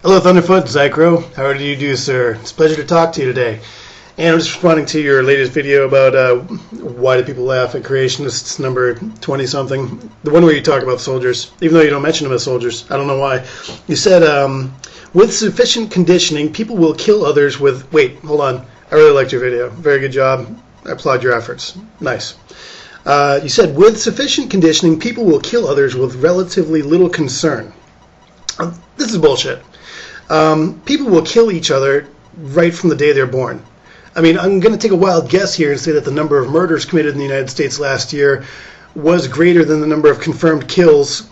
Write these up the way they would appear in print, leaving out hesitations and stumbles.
Hello, Thunderfoot, Zycro. How do you do, sir? It's a pleasure to talk to you today. And I'm just responding to your latest video about why do people laugh at creationists number 20-something. The one where you talk about soldiers, even though you don't mention them as soldiers. I don't know why. You said, with sufficient conditioning, people will kill others with... Wait, hold on. I really liked your video. Very good job. I applaud your efforts. Nice. You said, with sufficient conditioning, people will kill others with relatively little concern. This is bullshit. People will kill each other right from the day they're born. I mean, I'm going to take a wild guess here and say that the number of murders committed in the United States last year was greater than the number of confirmed kills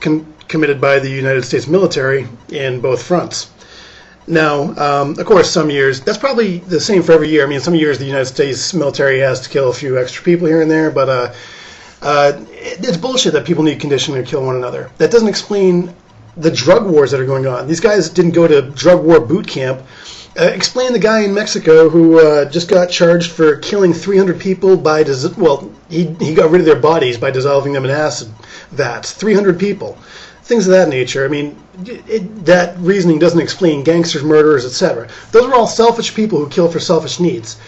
committed by the United States military in both fronts. Now, of course, some years, that's probably the same for every year. I mean, some years the United States military has to kill a few extra people here and there, but it's bullshit that people need conditioning to kill one another. That doesn't explain the drug wars that are going on. These guys didn't go to drug war boot camp. Explain the guy in Mexico who just got charged for killing 300 people by, he got rid of their bodies by dissolving them in acid vats. 300 people. Things of that nature. I mean, that reasoning doesn't explain gangsters, murderers, etc. Those are all selfish people who kill for selfish needs.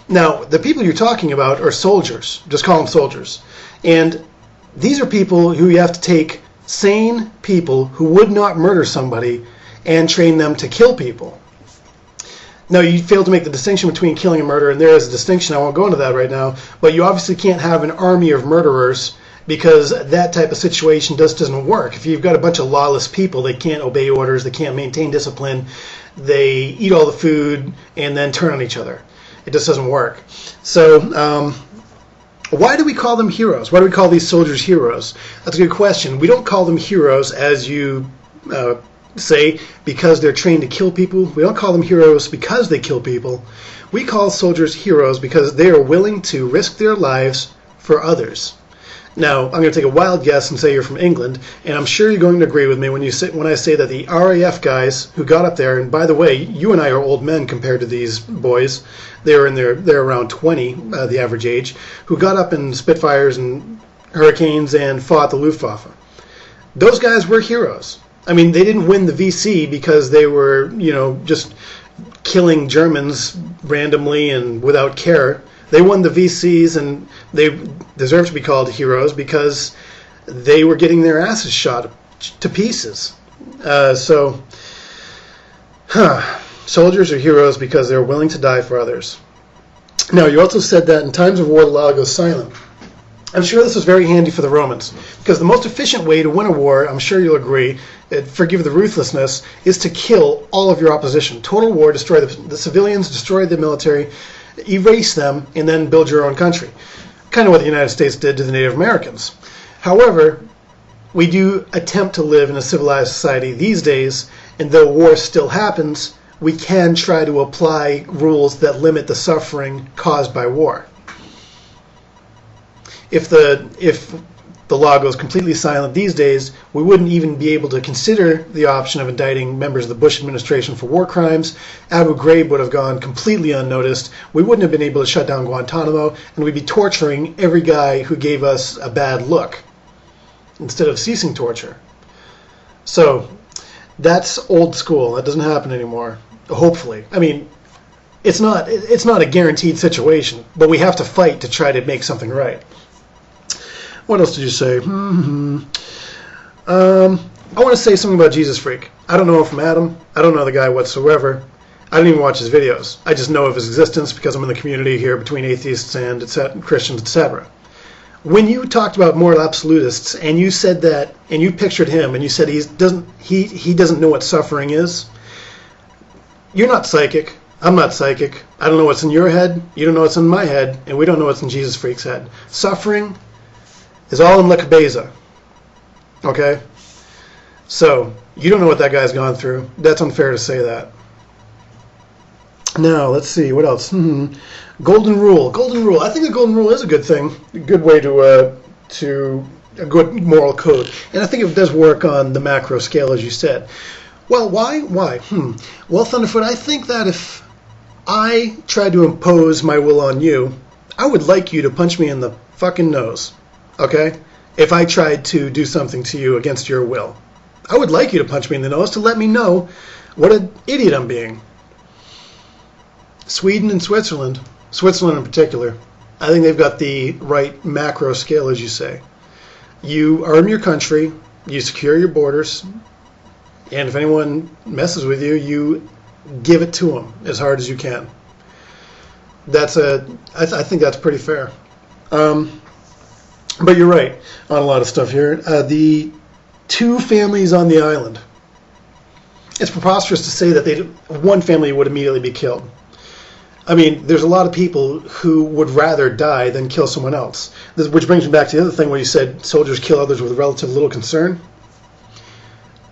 Now, the people you're talking about are soldiers. Just call them soldiers. And these are people who you have to take sane people who would not murder somebody and train them to kill people. Now, you fail to make the distinction between killing and murder, and there is a distinction. I won't go into that right now, but you obviously can't have an army of murderers because that type of situation just doesn't work. If you've got a bunch of lawless people, they can't obey orders, they can't maintain discipline, they eat all the food and then turn on each other. It just doesn't work. So, why do we call them heroes? Why do we call these soldiers heroes? That's a good question. We don't call them heroes, as you say, because they're trained to kill people. We don't call them heroes because they kill people. We call soldiers heroes because they are willing to risk their lives for others. Now, I'm going to take a wild guess and say you're from England, and I'm sure you're going to agree with me when I say that the RAF guys who got up there, and by the way, you and I are old men compared to these boys. They're around 20, the average age, who got up in Spitfires and Hurricanes and fought the Luftwaffe. Those guys were heroes. I mean, they didn't win the VC because they were, just killing Germans randomly and without care. They won the VCs, and they deserve to be called heroes because they were getting their asses shot to pieces. Soldiers are heroes because they're willing to die for others. Now, you also said that in times of war, the law goes silent. I'm sure this was very handy for the Romans, because the most efficient way to win a war, I'm sure you'll agree, forgive the ruthlessness, is to kill all of your opposition. Total war, destroy the civilians, destroy the military, erase them, and then build your own country. Kind of what the United States did to the Native Americans. However, we do attempt to live in a civilized society these days, and though war still happens, we can try to apply rules that limit the suffering caused by war. If the law goes completely silent these days, we wouldn't even be able to consider the option of indicting members of the Bush administration for war crimes. Abu Ghraib would have gone completely unnoticed. We wouldn't have been able to shut down Guantanamo, and we'd be torturing every guy who gave us a bad look instead of ceasing torture. So that's old school. That doesn't happen anymore, hopefully. I mean, it's not a guaranteed situation, but we have to fight to try to make something right. What else did you say? I want to say something about Jesus Freak. I don't know him from Adam. I don't know the guy whatsoever. I didn't even watch his videos. I just know of his existence because I'm in the community here between atheists and Christians, etc. When you talked about moral absolutists and you said that, and you pictured him, and you said he doesn't know what suffering is, you're not psychic. I'm not psychic. I don't know what's in your head. You don't know what's in my head, and we don't know what's in Jesus Freak's head. Suffering is all in La Cabeza. Okay? So, you don't know what that guy's gone through. That's unfair to say that. Now, let's see, what else? Golden rule. Golden rule. I think the golden rule is a good thing. A good way to a good moral code. And I think it does work on the macro scale, as you said. Well, why? Why? Well, Thunderfoot, I think that if I tried to impose my will on you, I would like you to punch me in the fucking nose. Okay? If I tried to do something to you against your will. I would like you to punch me in the nose to let me know What an idiot I'm being. Sweden and Switzerland in particular, I think they've got the right macro scale, as you say. You arm your country, you secure your borders, and if anyone messes with you, you give it to them as hard as you can. I think that's pretty fair. But you're right on a lot of stuff here. The two families on the island, it's preposterous to say that one family would immediately be killed. I mean, there's a lot of people who would rather die than kill someone else. Which brings me back to the other thing where you said soldiers kill others with relative little concern.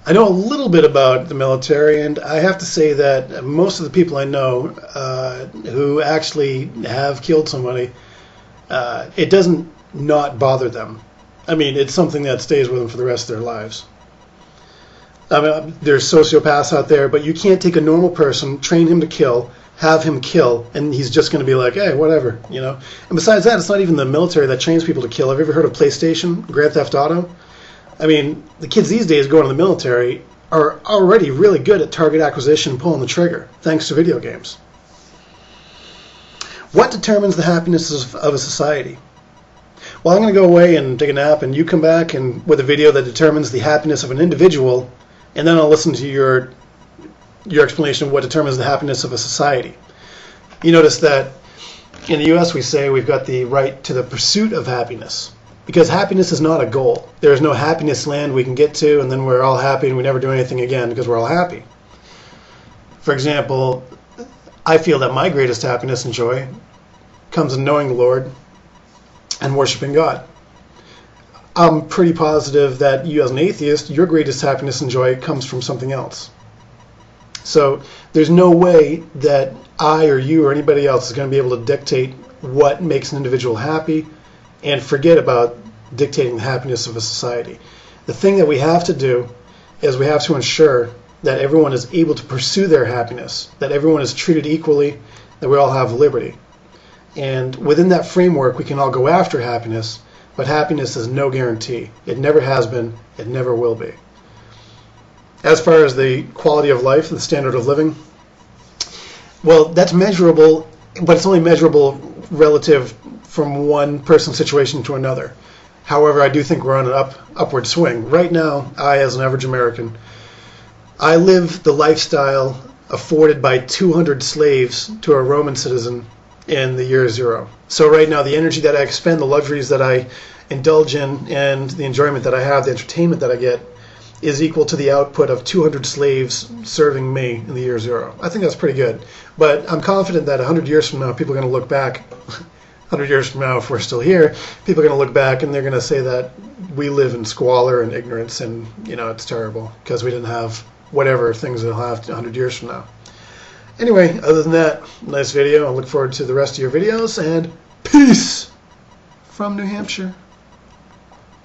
I know a little bit about the military, and I have to say that most of the people I know who actually have killed somebody, it doesn't not bother them. I mean, it's something that stays with them for the rest of their lives. I mean, there's sociopaths out there, but you can't take a normal person, train him to kill, have him kill, and he's just going to be like, hey, whatever, you know. And besides that, it's not even the military that trains people to kill. Have you ever heard of PlayStation, Grand Theft Auto? I mean, the kids these days going to the military are already really good at target acquisition and pulling the trigger, thanks to video games. What determines the happiness of a society? Well, I'm going to go away and take a nap, and you come back and with a video that determines the happiness of an individual, and then I'll listen to your explanation of what determines the happiness of a society. You notice that in the U.S. we say we've got the right to the pursuit of happiness, because happiness is not a goal. There is no happiness land we can get to and then we're all happy and we never do anything again because we're all happy. For example, I feel that my greatest happiness and joy comes in knowing the Lord and worshiping God. I'm pretty positive that you as an atheist, your greatest happiness and joy comes from something else. So there's no way that I or you or anybody else is going to be able to dictate what makes an individual happy and forget about dictating the happiness of a society. The thing that we have to do is we have to ensure that everyone is able to pursue their happiness, that everyone is treated equally, that we all have liberty. And within that framework, we can all go after happiness, but happiness is no guarantee. It never has been, it never will be. As far as the quality of life, the standard of living, well, that's measurable, but it's only measurable relative from one person's situation to another. However, I do think we're on an upward swing. Right now, I, as an average American, I live the lifestyle afforded by 200 slaves to a Roman citizen in the year zero. So right now, the energy that I expend, the luxuries that I indulge in, and the enjoyment that I have, the entertainment that I get, is equal to the output of 200 slaves serving me in the year zero. I think that's pretty good. But I'm confident that 100 years from now, people are going to look back, 100 years from now, if we're still here, people are going to look back and they're going to say that we live in squalor and ignorance and, you know, it's terrible because we didn't have whatever things we'll have 100 years from now. Anyway, other than that, nice video. I look forward to the rest of your videos, and peace from New Hampshire.